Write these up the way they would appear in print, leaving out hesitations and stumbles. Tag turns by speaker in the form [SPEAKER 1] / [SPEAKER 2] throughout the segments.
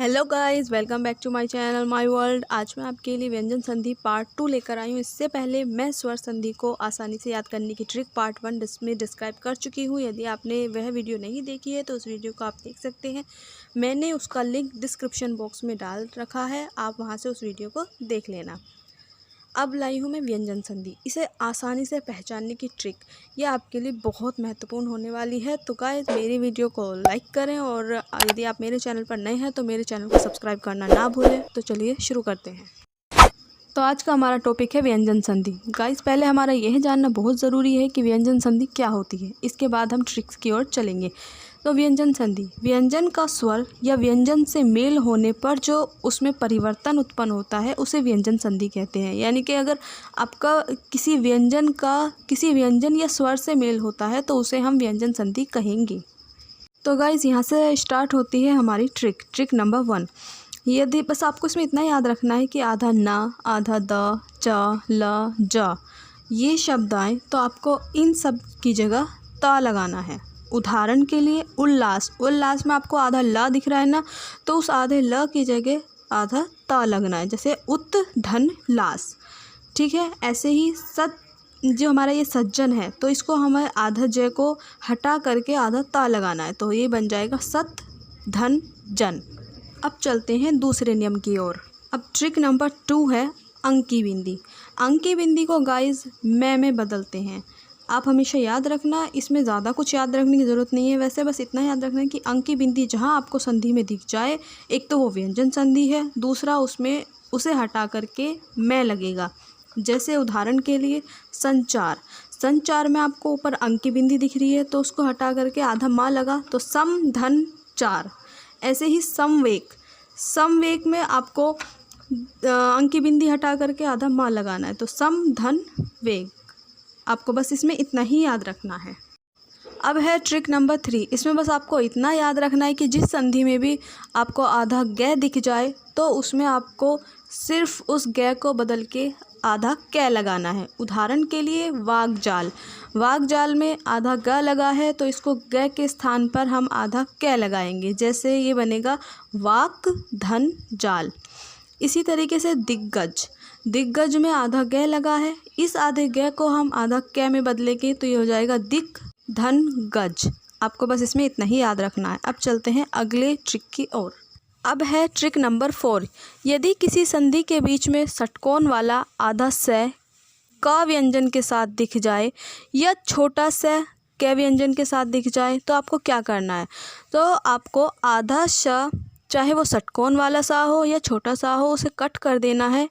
[SPEAKER 1] Hello guys, welcome back to my channel my world. आज मैं आपके लिए व्यंजन संधि पार्ट 2 लेकर आई हूँ। इससे पहले मैं स्वर संधि को आसानी से याद करने की ट्रिक पार्ट 1 में डिस्क्राइब कर चुकी हूँ। यदि आपने वह वीडियो नहीं देखी है तो उस वीडियो को आप देख सकते हैं। मैंने उसका लिंक डिस्क्रिप्शन बॉक्स में डाल रखा है, आप वहाँ से उस वीडियो को देख लेना। अब लाई हूँ मैं व्यंजन संधि, इसे आसानी से पहचानने की ट्रिक। ये आपके लिए बहुत महत्वपूर्ण होने वाली है। तो गाइस, मेरी वीडियो को लाइक करें और यदि आप मेरे चैनल पर नए हैं तो मेरे चैनल को सब्सक्राइब करना ना भूलें। तो चलिए शुरू करते हैं। तो आज का हमारा टॉपिक है व्यंजन संधि। गाइस, पहले हमारा यह जानना बहुत ज़रूरी है कि व्यंजन संधि क्या होती है, इसके बाद हम ट्रिक्स की ओर चलेंगे। तो व्यंजन संधि, व्यंजन का स्वर या व्यंजन से मेल होने पर जो उसमें परिवर्तन उत्पन्न होता है उसे व्यंजन संधि कहते हैं। यानी कि अगर आपका किसी व्यंजन या स्वर से मेल होता है तो उसे हम व्यंजन संधि कहेंगे। तो गाइस, यहाँ से स्टार्ट होती है हमारी ट्रिक नंबर 1। यदि बस आपको इसमें इतना याद रखना है कि आधा न, आधा द, च, ल, ज ये शब्द आए तो आपको इन सब की जगह ता लगाना है। उदाहरण के लिए उल्लास में आपको आधा ल दिख रहा है ना, तो उस आधे ल की जगह आधा ता लगना है, जैसे उत धन लास। ठीक है, ऐसे ही जो हमारा ये सज्जन है तो इसको हमें आधा ज को हटा करके आधा ता लगाना है, तो ये बन जाएगा सत धन जन। अब चलते हैं दूसरे नियम की ओर। अब ट्रिक नंबर 2 है अंकी बिंदी। अंकी बिंदी को गाइस में बदलते हैं। आप हमेशा याद रखना, इसमें ज़्यादा कुछ याद रखने की ज़रूरत नहीं है। वैसे बस इतना याद रखना है कि अंकी बिंदी जहाँ आपको संधि में दिख जाए, एक तो वो व्यंजन संधि है, दूसरा उसमें उसे हटा करके मैं लगेगा। जैसे उदाहरण के लिए संचार में आपको ऊपर अंकी बिंदी दिख रही है तो उसको हटा करके आधा माँ लगा तो सम धन चार। ऐसे ही समवेग में आपको अंकी बिंदी हटा करके आधा माँ लगाना है तो सम धन वेग। आपको बस इसमें इतना ही याद रखना है। अब है ट्रिक नंबर 3। इसमें बस आपको इतना याद रखना है कि जिस संधि में भी आपको आधा ग दिख जाए तो उसमें आपको सिर्फ उस ग को बदल के आधा कै लगाना है। उदाहरण के लिए वागजाल में आधा ग लगा है तो इसको ग के स्थान पर हम आधा कै लगाएंगे, जैसे ये बनेगा वाक धन जाल। इसी तरीके से दिग्गज में आधा ग लगा है, इस आधे ग को हम आधा कै में बदलेंगे तो ये हो जाएगा दिक धन गज। आपको बस इसमें इतना ही याद रखना है। अब चलते हैं अगले ट्रिक की ओर। अब है ट्रिक नंबर 4। यदि किसी संधि के बीच में षटकोण वाला आधा स क व्यंजन के साथ दिख जाए या छोटा स क व्यंजन के साथ दिख जाए तो आपको क्या करना है। तो आपको आधा श, चाहे वो षटकोण वाला सा हो या छोटा सा हो, उसे कट कर देना है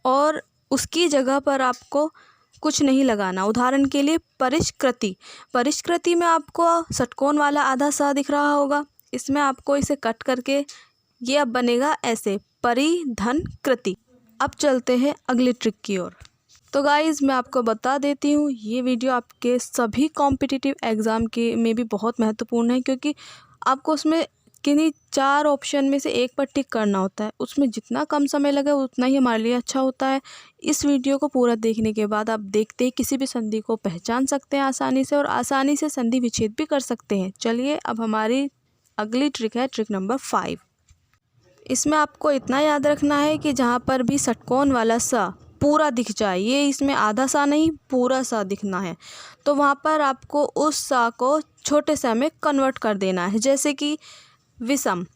[SPEAKER 1] और उसकी जगह पर आपको कुछ नहीं लगाना। उदाहरण के लिए परिष्कृति में आपको षटकोण वाला आधा सा दिख रहा होगा, इसमें आपको इसे कट करके ये अब बनेगा ऐसे परिधन कृति। अब चलते हैं अगली ट्रिक की ओर। तो गाइज़, मैं आपको बता देती हूँ, ये वीडियो आपके सभी कॉम्पिटिटिव एग्ज़ाम के में भी बहुत महत्वपूर्ण है, क्योंकि आपको उसमें किन्हीं 4 ऑप्शन में से एक पर टिक करना होता है। उसमें जितना कम समय लगे उतना ही हमारे लिए अच्छा होता है। इस वीडियो को पूरा देखने के बाद आप देखते ही किसी भी संधि को पहचान सकते हैं आसानी से, और आसानी से संधि विच्छेद भी कर सकते हैं। चलिए, अब हमारी अगली ट्रिक है ट्रिक नंबर 5। इसमें आपको इतना याद रखना है कि जहाँ पर भी षटकोण वाला सा पूरा दिख जाए, ये इसमें आधा सा नहीं पूरा सा दिखना है, तो वहाँ पर आपको उस सा को छोटे सा में कन्वर्ट कर देना है। जैसे कि विषम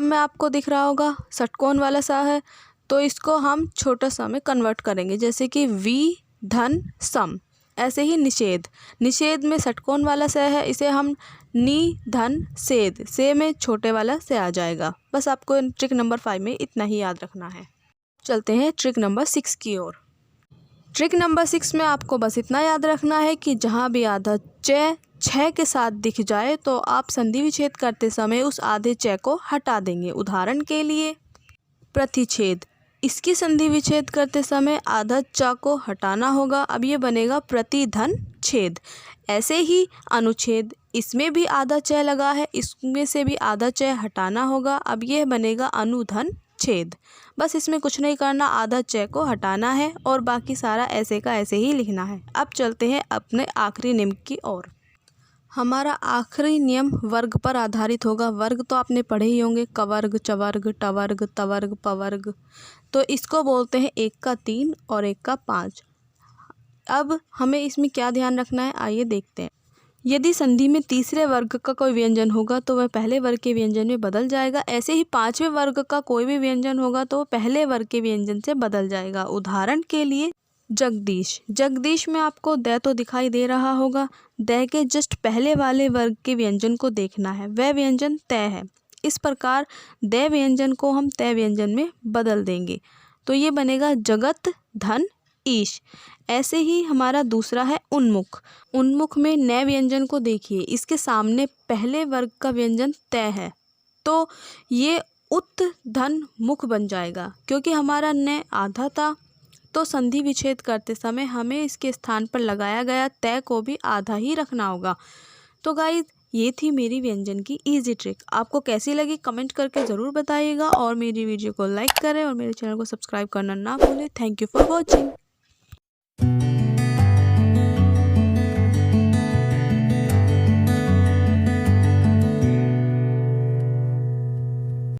[SPEAKER 1] में आपको दिख रहा होगा षटकोण वाला सा है, तो इसको हम छोटा सा में कन्वर्ट करेंगे, जैसे कि वि धन सम। ऐसे ही निषेध में षटकोण वाला से है, इसे हम नि धन सेद, से में छोटे वाला से आ जाएगा। बस आपको ट्रिक नंबर 5 में इतना ही याद रखना है। चलते हैं ट्रिक नंबर 6 की ओर। ट्रिक नंबर 6 में आपको बस इतना याद रखना है कि जहाँ भी आधा च छः के साथ दिख जाए तो आप संधि विच्छेद करते समय उस आधे च को हटा देंगे। उदाहरण के लिए प्रतिच्छेद, इसकी संधि विच्छेद करते समय आधा च को हटाना होगा, अब ये बनेगा प्रतिधन छेद। ऐसे ही अनुच्छेद, इसमें भी आधा च लगा है, इसमें से भी आधा च हटाना होगा, अब ये बनेगा अनुधन छेद। बस इसमें कुछ नहीं करना, आधा च को हटाना है और बाकी सारा ऐसे का ऐसे ही लिखना है। अब चलते हैं अपने आखिरी नियम की ओर। हमारा आखिरी नियम वर्ग पर आधारित होगा। वर्ग तो आपने पढ़े ही होंगे, कवर्ग, चवर्ग, टवर्ग, तवर्ग, पवर्ग। तो इसको बोलते हैं 1 का 3 और 1 का 5। अब हमें इसमें क्या ध्यान रखना है, आइए देखते हैं। यदि संधि में तीसरे वर्ग का कोई व्यंजन होगा तो वह पहले वर्ग के व्यंजन में बदल जाएगा। ऐसे ही पांचवें वर्ग का कोई भी व्यंजन होगा तो वह पहले वर्ग के व्यंजन से बदल जाएगा। उदाहरण के लिए जगदीश। जगदीश में आपको द तो दिखाई दे रहा होगा। द के जस्ट पहले वाले वर्ग के व्यंजन को देखना है, वह व्यंजन तय है। इस प्रकार द व्यंजन को हम तय व्यंजन में बदल देंगे तो ये बनेगा जगत धन ईश। ऐसे ही हमारा दूसरा है उन्मुख। उन्मुख में न व्यंजन को देखिए, इसके सामने पहले वर्ग का व्यंजन तय है तो ये उत धन मुख बन जाएगा। क्योंकि हमारा न आधा था तो संधि विच्छेद करते समय हमें इसके स्थान पर लगाया गया तय को भी आधा ही रखना होगा। तो गाइस, ये थी मेरी व्यंजन की इजी ट्रिक। आपको कैसी लगी कमेंट करके ज़रूर बताइएगा और मेरी वीडियो को लाइक करें और मेरे चैनल को सब्सक्राइब करना ना भूलें। Thank you for watching.